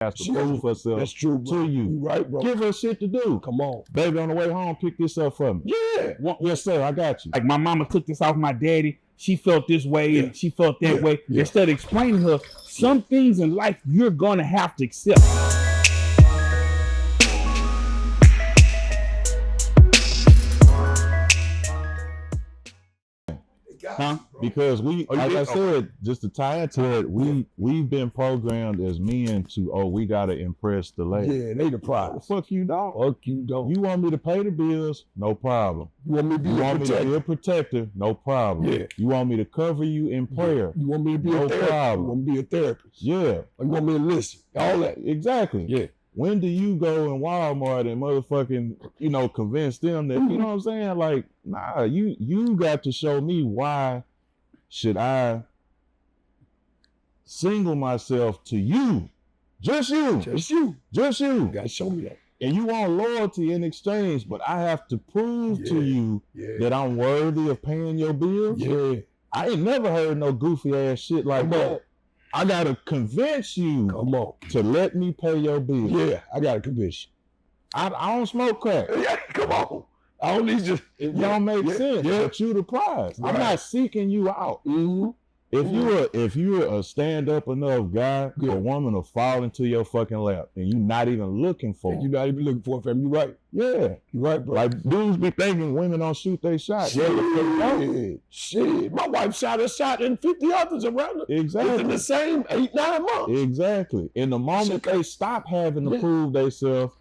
has to prove herself That's true, bro. to you. You right, bro. Give her shit to do. Come on. Baby, on the way home, pick this up for me. Yeah. Yes, sir, I got you. Like my mama took this off my daddy. She felt this way and she felt that way. Yeah. Instead of explaining her some things in life you're gonna have to accept. Huh? Because we, like I said, just to tie into it, we've been programmed as men to, we gotta impress the lady. Yeah, they the prize. Fuck you, dog. Fuck you, don't. You want me to pay the bills? No problem. You want me to be You want me to be a protector? No problem. Yeah. You want me to cover you in prayer? You want me to be No a therapist? problem. You want me to be a therapist? Yeah. Or you want me to listen? All that. Exactly. Yeah. When do you go in Walmart and motherfucking, convince them that, you know what I'm saying? Like, nah, you got to show me why should I single myself to you? Just you. Just you. Just you. You gotta show me that. And you want loyalty in exchange, but I have to prove to you that I'm worthy of paying your bills. Yeah. I ain't never heard no goofy ass shit like that. I gotta convince you to let me pay your bills. Yeah, I gotta convince you. I don't smoke crack. Yeah, come on. I don't need you. It don't make sense. Yeah. But you the prize. Right. I'm not seeking you out. Mm-hmm. If you're a stand up enough guy, a woman will fall into your fucking lap, and you're not even looking for it. You're not even looking for it, fam. You right. Yeah, you right, bro. Like dudes be thinking women don't shoot their shot. Shit. My wife shot a shot and 50 others around her. Exactly. Within the same 8-9 months. Exactly. And the moment they stop having to prove themselves,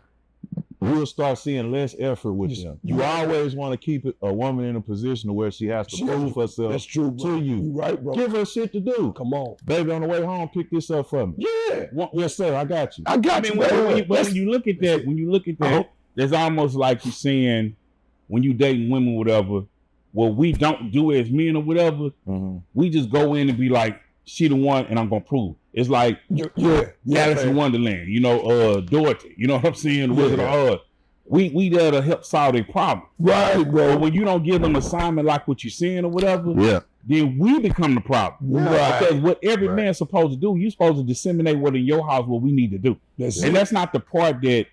we'll start seeing less effort with them. You always want to keep a woman in a position where she has to prove herself to you. You right, bro. Give her shit to do. Come on. Baby, on the way home, pick this up for me. Yeah. Yes, sir, I got you. I got you. When you look at that, there's almost like you're saying when you dating women or whatever, what we don't do as men or whatever, we just go in and be like, she the one and I'm gonna prove. It's like Alice in Wonderland, Dorothy, you know what I'm saying? The Wizard of Oz. We there to help solve their problem. Right, bro. But when you don't give them assignment like what you're saying or whatever, then we become the problem. Right. Because what every man's supposed to do, you're supposed to disseminate what in your house what we need to do. That's not the part that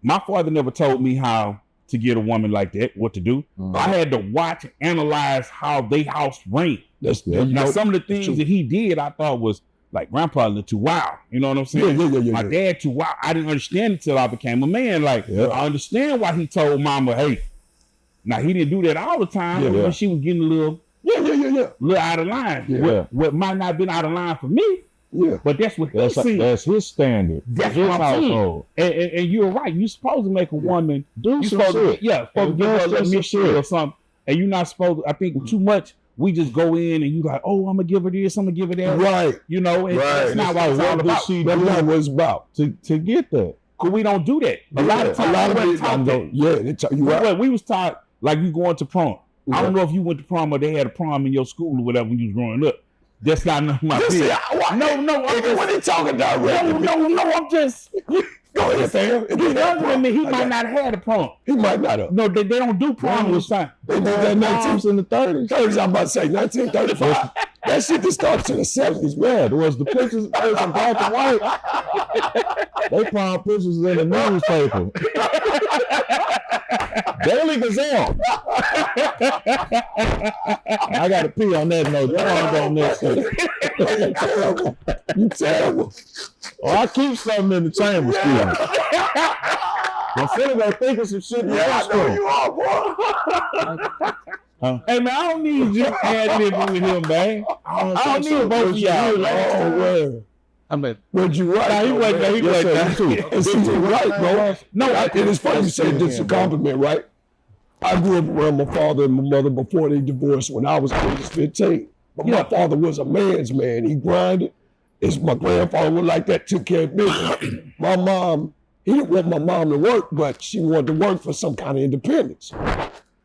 my father never told me how to get a woman like that, what to do. I had to watch, analyze how they house ran. Now, some of the things that he did, I thought was like, grandpa a little too wild. You know what I'm saying? My dad too wild. I didn't understand it until I became a man. Like, I understand why he told mama, hey, now he didn't do that all the time, but when she was getting a little, little out of line. What might not have been out of line for me, but that's what he seen. That's his standard. That's his household. And you're right. You're supposed to make a woman do some shit. Supposed to give her a little shit or something. And you're not supposed to, I think too much, we just go in and you like, oh, I'm gonna give her this, I'm gonna give her that. Right. You know, that's not what it's all about. That's not what it's about. To get that. Cause we don't do that. A lot of times they taught you right. We was taught like you going to prom. I don't know if you went to prom or they had a prom in your school or whatever when you was growing up. That's not none of my business. No, what are talking about? No, I'm just go ahead, fam. He's younger than me. He might not have had a prom. He might not have. No, they don't do prom this time. They did that 19 in the 30s. 30s, I'm about to say 1935. That shit that starts in the 70s, man. There was the pictures in black and white. They prom pictures in the newspaper. Daily Gazelle. I got to pee on that note. You terrible. I keep something in the chamber still. Instead of go thinking some shit. I know you are, boy. Hey man, I don't need you ad-libbing with him, man. I don't need both of y'all. I'm like, would you right? He wasn't too. Right, bro. No, it is funny you say this is a compliment, right? I grew up around my father and my mother before they divorced when I was age 15. But my father was a man's man. He grinded. My grandfather was like that, took care of business. My mom, he didn't want my mom to work, but she wanted to work for some kind of independence.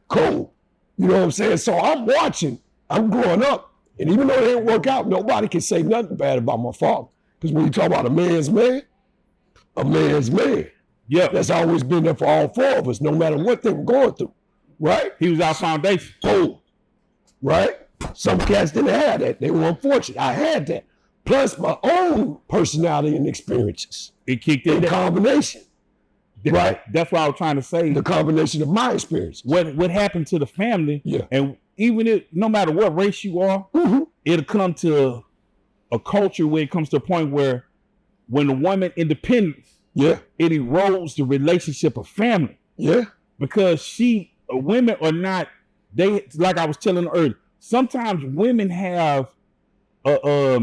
Cool. You know what I'm saying? So I'm watching. I'm growing up. And even though it didn't work out, nobody can say nothing bad about my father. Because when you talk about a man's man, a man's man. Yeah. That's always been there for all four of us, no matter what they were going through. Right? He was our foundation. Boom. Right? Some cats didn't have that. They were unfortunate. I had that. plus my own personality and experiences. It kicked in. Combination. Right. That's what I was trying to say. The combination of my experience. What happened to the family? Yeah. And even if no matter what race you are, it'll come to a culture where it comes to a point where when the woman independence, it erodes the relationship of family. Yeah. Because women are not, they, like I was telling earlier, sometimes women have a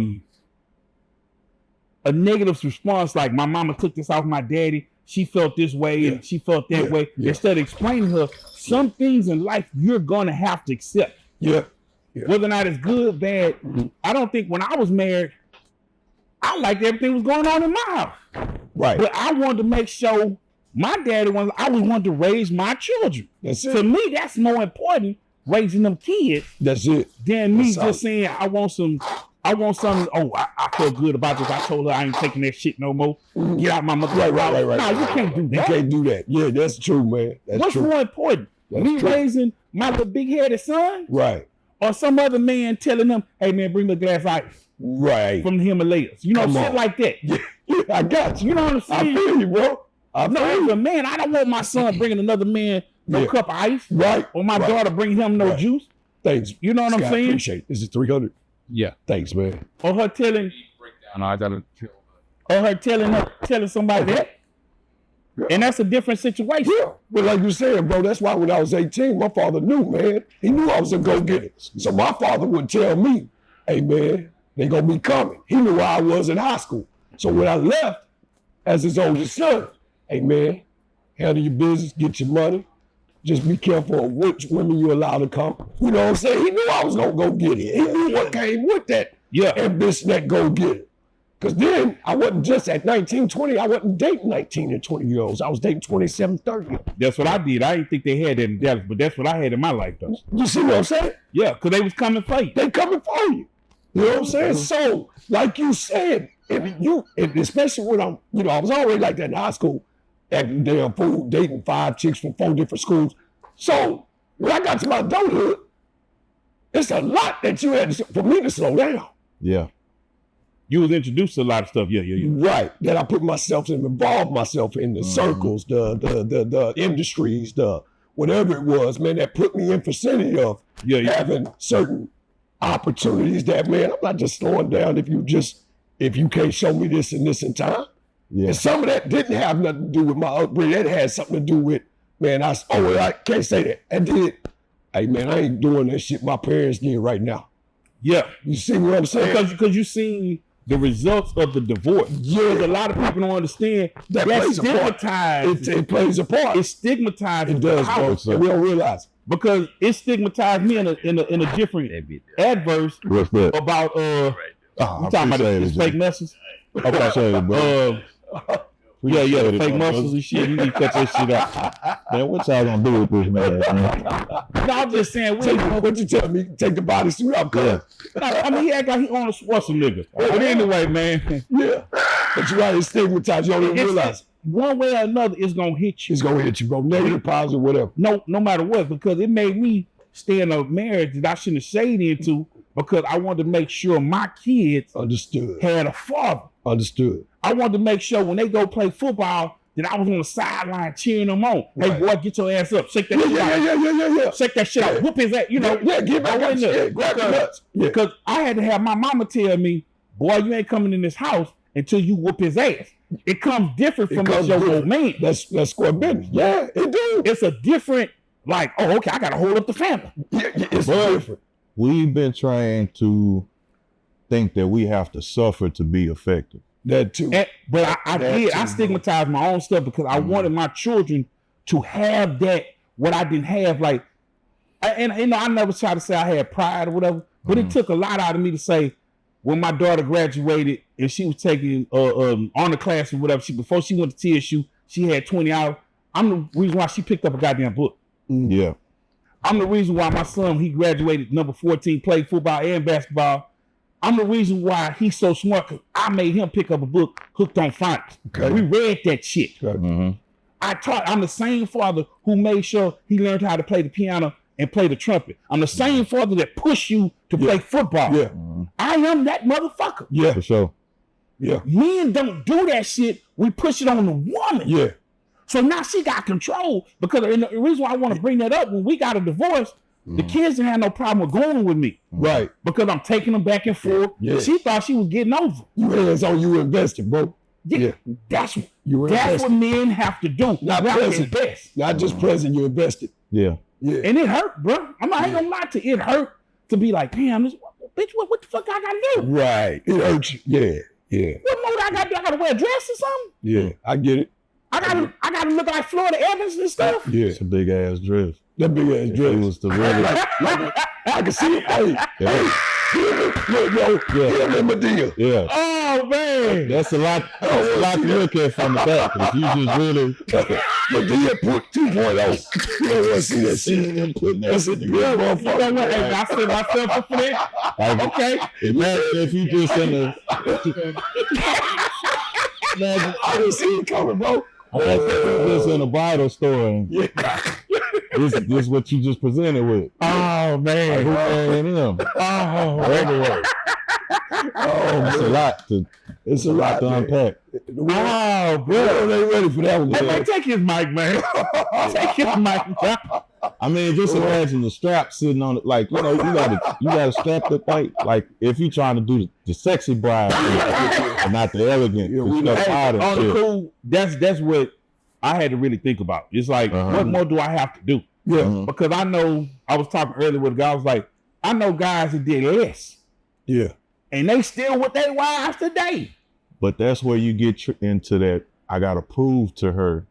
negative response, like my mama took this off my daddy, she felt this way and she felt that way. Instead of explaining her, some things in life you're gonna have to accept. Whether or not it's good, bad. I don't think when I was married, I liked everything was going on in my house. Right. But I wanted to make sure my daddy I always wanted to raise my children. That's it. To me, that's more important, raising them kids. That's it. Than me just saying I want something. Oh, I feel good about this. I told her I ain't taking that shit no more. Get out my mother. Right. No, you can't do that. You can't do that. Yeah, that's true, man. What's more important? Me raising my little big-headed son? Right. Or some other man telling them, hey, man, bring me a glass of ice. Right. From the Himalayas. You know, shit like that. Yeah, I got you. You know what I'm saying? I feel you, bro. As a man, I don't want my son bringing another man no cup of ice. Right. Or my daughter bringing him no juice. Thanks. You know what I'm saying? Appreciate it. Is it 300? Yeah. Thanks, man. Or her telling. No, I gotta. Or her telling somebody that. And that's a different situation. Yeah. But like you said, bro, that's why when I was 18, my father knew, man. He knew I was a go-getter. So my father would tell me, hey, man, they gonna be coming. He knew where I was in high school. So when I left as his oldest son, hey, man, handle your business, get your money. Just be careful of which women you allow to come. You know what I'm saying? He knew I was gonna go get it. He knew what came with that ambition, that go get it. Because then I wasn't just at 19, 20, I wasn't dating 19 and 20-year-olds. I was dating 27, 30. That's what I did. I didn't think they had that in Dallas, but that's what I had in my life, though. You see what I'm saying? Yeah, because they was coming for you. They coming for you. You know what I'm saying? So, like you said, especially when I was already like that in high school, acting damn fool, dating 5 chicks from 4 different schools. So, when I got to my adulthood, it's a lot that you had for me to slow down. Yeah. You was introduced to a lot of stuff, yeah. Right, that I put myself in, involved myself in the circles, the industries, the whatever it was, man, that put me in vicinity of having certain opportunities that, man, I'm not just slowing down if you can't show me this and this in time. Yeah. And some of that didn't have nothing to do with my upbringing. That had something to do with, man, I can't say that. I did. Hey, man, I ain't doing that shit my parents did right now. Yeah. You see what I'm saying? Because you seen the results of the divorce. Yeah. A lot of people don't understand that's stigmatized. It plays a part. It's stigmatized. It does, bro. We don't realize it. Because it stigmatized me in a different adverse about you talking about this fake muscles. The fake muscles and shit. You need to cut that shit out. Man, what y'all gonna do with this, man? No, I'm just saying. What you tell me? Take the bodysuit out, cuz. I mean, he act like he on a Schwarzenegger. But anyway, man. Yeah. But you're right, it's stigmatized. You don't even realize it. One way or another, it's gonna hit you. It's gonna hit you, bro. Negative, positive, whatever. No matter what, because it made me stay in a marriage that I shouldn't have stayed into because I wanted to make sure my kids had a father. Understood. I wanted to make sure when they go play football that I was on the sideline cheering them on. Right. Hey, boy, get your ass up. Shake that shit out. Yeah. Shake that shit out. Whoop his ass. You know. Yeah, get back in there. Grab the nuts. Because I had to have my mama tell me, boy, you ain't coming in this house until you whoop his ass. It comes different from your old man. That's square business. Yeah, it do. It's a different, like, oh, okay, I got to hold up the family. Yeah, it's different. We've been trained to think that we have to suffer to be effective. That too. But I stigmatized my own stuff because I wanted my children to have that, what I didn't have. Like, and you know, I never try to say I had pride or whatever, but it took a lot out of me to say, when my daughter graduated and she was taking honor class or whatever, before she went to TSU, she had 20 hours. I'm the reason why she picked up a goddamn book. Yeah. I'm the reason why my son, he graduated number 14, played football and basketball. I'm the reason why he's so smart, because I made him pick up a book, Hooked on Phonics. Okay. We read that shit. Mm-hmm. I'm the same father who made sure he learned how to play the piano and play the trumpet. I'm the same father that pushed you to play football. Yeah. I am that motherfucker. Yeah. For sure. Yeah. Men don't do that shit. We push it on the woman. Yeah. So now she got control because and the reason why I want to bring that up, when we got a divorce, the kids didn't have no problem with going with me. Right. Because I'm taking them back and forth. Yeah. She thought she was getting over. You hands on, you invested, bro. Yeah. That's invested. what men have to do. Not We have to present. invest. Not just present, you invested. Yeah. Yeah. And it hurt, bro. I ain't gonna lie to you. It hurt to be like, damn, this bitch, what the fuck I gotta do? Right. It hurts you. Yeah. Yeah. What more I gotta do? I gotta wear a dress or something? Yeah. I get it. I gotta look like Florida Evans and stuff. Yeah. It's a big ass dress. That big ass If dress. it was the really, I can see it. Hey, yeah. look, yo, him and Medea. Yeah. Oh man. That's a lot to look at from the back. If you just really Medea put 2.0. You don't want to see that shit. That's a big motherfucker. Hey, I set myself up for that. like, Okay. imagine if you just in the imagine I didn't see it coming, bro. just in a bridal store and this is what you just presented with. Oh Like, man. who marrying him? Oh, Anyway, it's a lot to man. unpack. Oh, bro, they ready for that one. Hey, Man. man, take his mic, man. Take his mic. I mean, just imagine the strap sitting on it. Like, you know, you gotta strap the thing. Like, if you trying to do the sexy bride and not the elegant. Yeah, you know, Hey, tired of on the shit. cool, that's what I had to really think about. It's like, what more do I have to do? Yeah. Mhm. Because I know, I was talking earlier with a guy, I was like, I know guys that did less. Yeah. And they still with their wives today. But that's where you get into that I gotta prove to her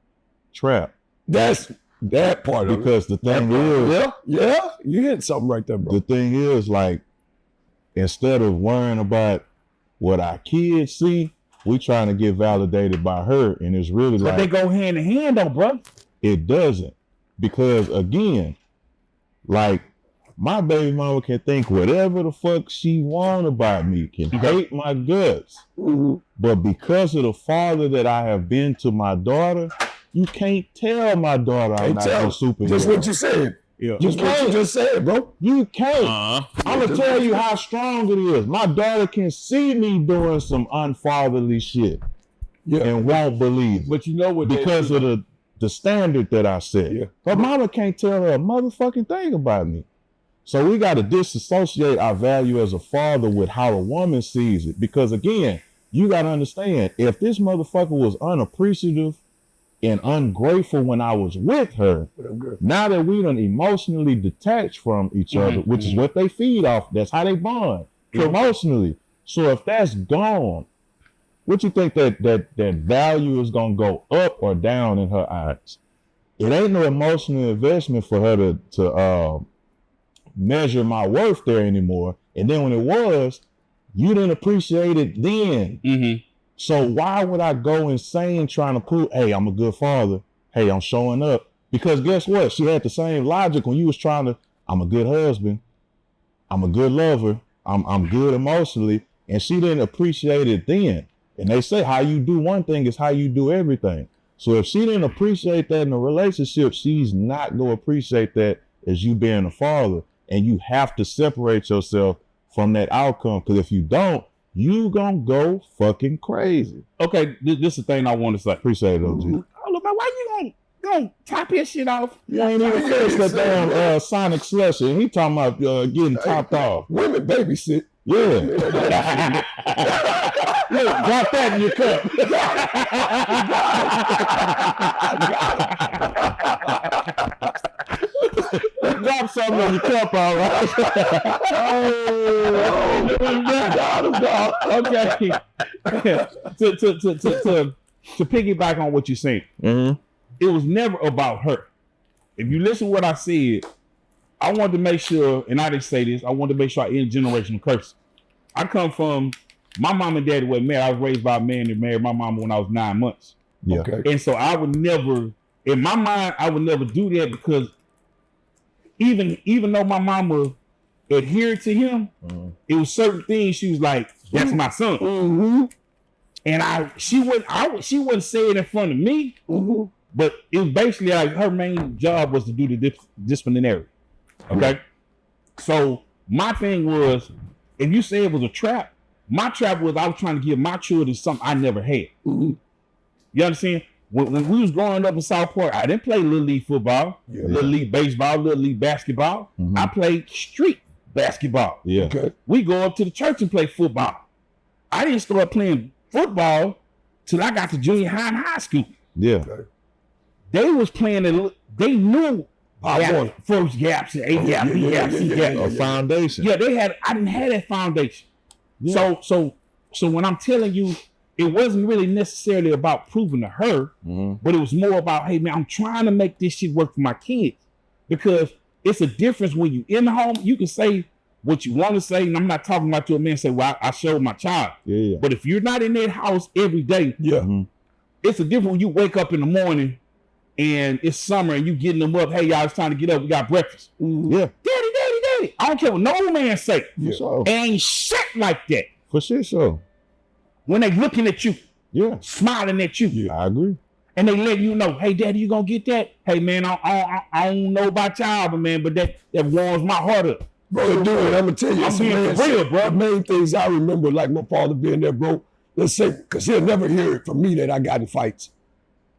trap. That's that part of it. Because the thing is, Yeah. You hit something right there, bro. the thing is, like, instead of worrying about what our kids see, we trying to get validated by her, and it's really But like they go hand in hand though, bro. it doesn't. Because again, like, my baby mama can think whatever the fuck she want about me, can hate my guts. Mhm. But because of the father that I have been to my daughter, you can't tell my daughter I'm not a superhero. Just what you said. Yeah. Just what you just said, bro. You can't. I'm gonna tell you how strong it is. My daughter can see me doing some unfatherly shit Yeah. and won't believe it But you know what? because of the standard that I set. Yeah. But mama can't tell her a motherfucking thing about me. So we got to disassociate our value as a father with how a woman sees it. Because again, you got to understand, if this motherfucker was unappreciative and ungrateful when I was with her, now that we done emotionally detached from each other, which is what they feed off, that's how they bond emotionally. So if that's gone, what you think that value is gonna go up or down in her eyes? It ain't no emotional investment for her to measure my worth there anymore. And then when it was, you didn't appreciate it then. Mm-hmm. So why would I go insane trying to prove, hey, I'm a good father. Hey, I'm showing up. Because guess what? She had the same logic when you was trying to, I'm a good husband. I'm a good lover. I'm good emotionally. And she didn't appreciate it then. And they say how you do one thing is how you do everything. So if she didn't appreciate that in a relationship, she's not going to appreciate that as you being a father. And you have to separate yourself from that outcome. Because if you don't, you gonna go fucking crazy. Okay, this is the thing I want to say. Appreciate it, OG. Oh, look, man, why you gonna top your shit off? You ain't even finished that damn Sonic Slushy. And he talking about getting topped off. Women babysit. Yeah. Look, drop that in your cup. Drop something in your cup, all right? Okay. To piggyback on what you're saying, it was never about her. If you listen to what I said, I wanted to make sure, and I didn't say this, I wanted to make sure I end generational curse. I come from, my mom and daddy wasn't married. I was raised by a man that married my mama when I was 9 months. Yeah. Okay. And so I would never, in my mind, I would never do that because even though my mama adhered to him, it was certain things she was like, that's my son. Mm-hmm. And she wouldn't say it in front of me, but it was basically like her main job was to do the disciplinary. Okay. So my thing was, if you say it was a trap, my trap was I was trying to give my children something I never had. Mm-hmm. You understand? When we was growing up in Southport, I didn't play Little League football, Little League baseball, Little League basketball. I played street basketball. Yeah. Okay. We go up to the church and play football. I didn't start playing football till I got to junior high and high school. Yeah. Okay. They was playing it. They knew first gaps and A gap, B gap, C gap. A foundation. Yeah, they had. I didn't have that foundation. Yeah. So when I'm telling you, it wasn't really necessarily about proving to her, but it was more about, hey man, I'm trying to make this shit work for my kids, because it's a difference when you in the home. You can say what you want to say, and I'm not talking about to a man say, well, I showed my child. Yeah. But if you're not in that house every day, it's a difference when you wake up in the morning and it's summer and you getting them up. Hey y'all, it's time to get up. We got breakfast. Yeah. Daddy. I don't care what no man say. Yeah. So, it ain't shit like that. for sure. So. When they looking at you, smiling at you. Yeah, I agree. And they let you know, hey, daddy, you gonna get that? Hey, man, I don't know about y'all, but that warms my heart up. Bro, dude, I'm gonna tell you, I'm being for real, bro. The main things I remember, like my father being there, bro. Let's say, because he'll never hear it from me that I got in fights.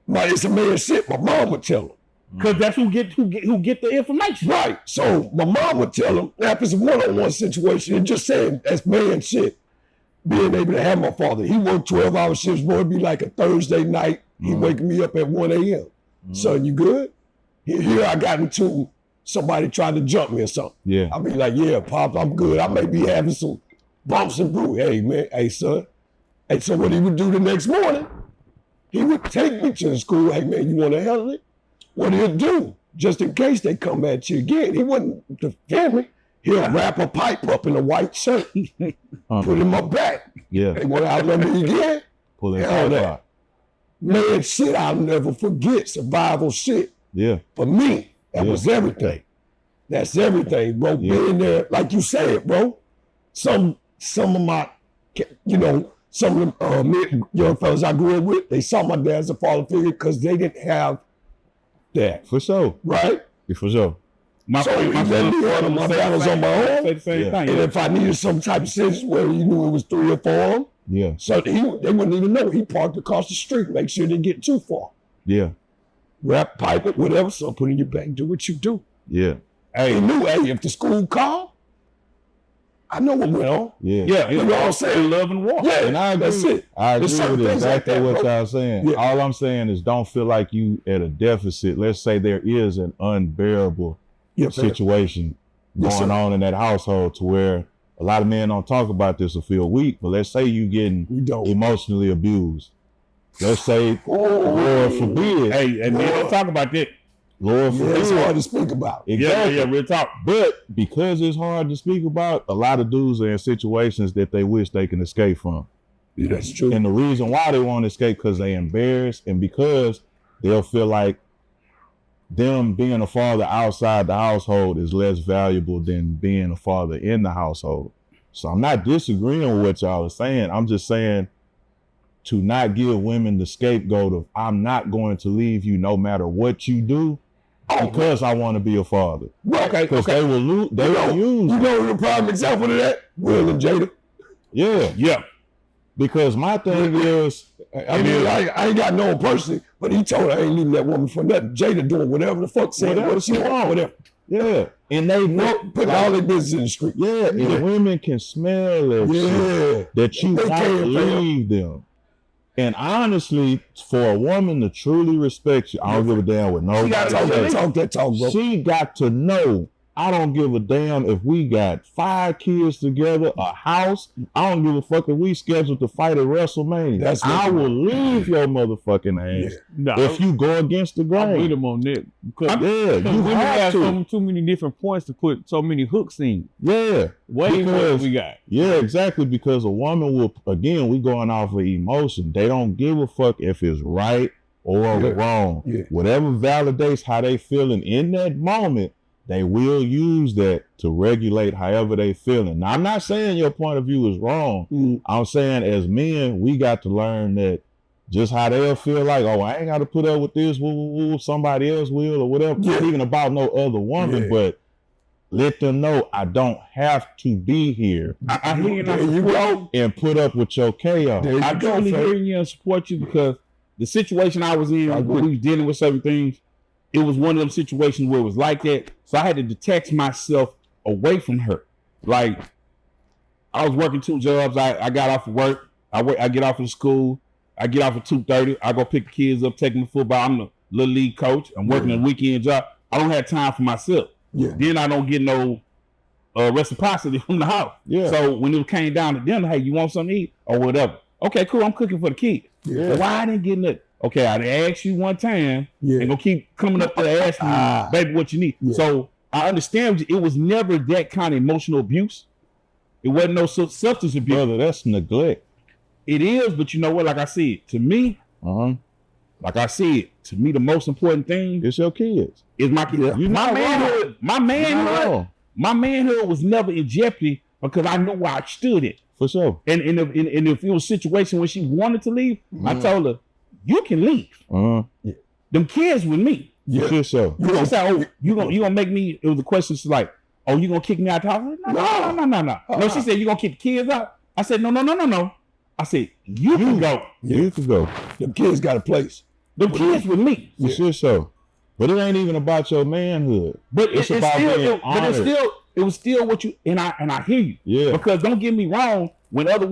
But it's a man shit. My mom would tell him. Because that's who get the information. Right. So my mom would tell him, now if it's a one-on-one situation, and just saying that's man shit. Being able to have my father. He worked 12-hour shifts, bro. It'd be like a Thursday night. He waking me up at 1 a.m. Son, you good? Here I got into somebody trying to jump me or something. Yeah. I'll be like, yeah, Pops, I'm good. I may be having some bumps and bruises. Hey, man. Hey, son. Hey, so what he would do the next morning, he would take me to the school. Hey, man, you want to handle it? What he'll do, just in case they come at you again, he wouldn't defend me. He'll wrap a pipe up in a white shirt, put in my back. Yeah. They want to outnumber me again. Pull that Hell pipe that. out. Man, shit, I'll never forget. Survival shit. Yeah. For me, that was everything. That's everything, bro. Being there, like you said, bro. Some of my, some of the young fellas I grew up with, they saw my dad as a father figure because they didn't have that. For sure. Right? Yeah, for sure. My battles on my own. Say the same thing. And if I needed some type of situation where you knew it was 3 or 4 of them, Yeah. so they wouldn't even know. He parked across the street, make sure they didn't get too far. Yeah. Wrap, pipe it, whatever, so put it in your bag, do what you do. Yeah. He knew, hey, if the school called, I know what went on. Yeah. Yeah, You know what I'm saying? love and war. Yeah, And I agree. that's it. I agree There's certain with things like exactly that, what bro. y'all saying. Yeah. All I'm saying is don't feel like you at a deficit. Let's say there is an unbearable situation going on in that household to where a lot of men don't talk about this or feel weak, but let's say you getting emotionally abused. Let's say, Lord forbid. Hey, and men don't talk about that. Lord forbid. It's hard to speak about. Exactly. Yeah, real talk. But because it's hard to speak about, a lot of dudes are in situations that they wish they can escape from. Yeah, that's true. And the reason why they won't escape because they embarrassed and because they'll feel like them being a father outside the household is less valuable than being a father in the household. So I'm not disagreeing with what y'all are saying. I'm just saying to not give women the scapegoat of I'm not going to leave you no matter what you do because I want to be a father. Okay. Because they will use. You know the prime example of that? Will and Jada. Yeah. Because my thing is, I mean, I ain't got no one personally, but he told her I ain't leaving that woman for nothing. Jada doing whatever the fuck, saying whatever she want, whatever. Yeah. And they know, putting all their business in the street. Yeah, and women can smell that shit, that you won't leave them. And honestly, for a woman to truly respect you, I don't give a damn what nobody talk that talk, bro. She got to know, I don't give a damn if we got 5 kids together, a house. I don't give a fuck if we scheduled to fight at WrestleMania. I will leave your motherfucking ass if you go against the grain. I'm with him on that. You we have to. Too many different points to put so many hooks in. Yeah. Way more than we got. Yeah, exactly. Because a woman will, again, we going off of emotion. They don't give a fuck if it's right or wrong. Yeah. Whatever validates how they feeling in that moment, they will use that to regulate however they feeling. Now, I'm not saying your point of view is wrong. I'm saying as men, we got to learn that just how they'll feel like, oh, I ain't got to put up with this, somebody else will or whatever. Not even about no other woman, but let them know I don't have to be here. I hear you, There you go. And put up with your chaos. There you I go, truly fam. hear you and support you because the situation I was in, when we was dealing with certain things, it was one of them situations where it was like that. So I had to detach myself away from her. Like I was working 2 jobs. I got off of work. I get off of school. I get off at 2:30. I go pick the kids up, take them to football. I'm the little league coach. I'm working a weekend job. I don't have time for myself. Yeah. Then I don't get no reciprocity from the house. Yeah. So when it came down to dinner, hey, you want something to eat or whatever? Okay, cool. I'm cooking for the kids. Yeah. Why I didn't get nothing? Okay, I asked you one time. Yeah. And gonna keep coming up there asking me, baby, what you need. Yeah. So I understand it was never that kind of emotional abuse. It wasn't no substance abuse. Brother, that's neglect. It is, but you know what? Like I said, to me, like I said, to me, the most important thing It's your kids. is my kids. You're My not manhood. wrong. My manhood. No, My manhood was never in jeopardy because I knew where I stood it. for sure. And if it was a situation where she wanted to leave, I told her, you can leave. Them kids with me. For sure. She said, oh, you gonna make me, it was a question, she's like, oh, you gonna kick me out the house? No. No, she said, you gonna kick the kids out? I said, no. I said, you can go. You can go. Them kids got a place. Them kids with me. For sure. But it ain't even about your manhood. But It's about being honored. it was still what you, and I hear you. Yeah. Because don't get me wrong, when other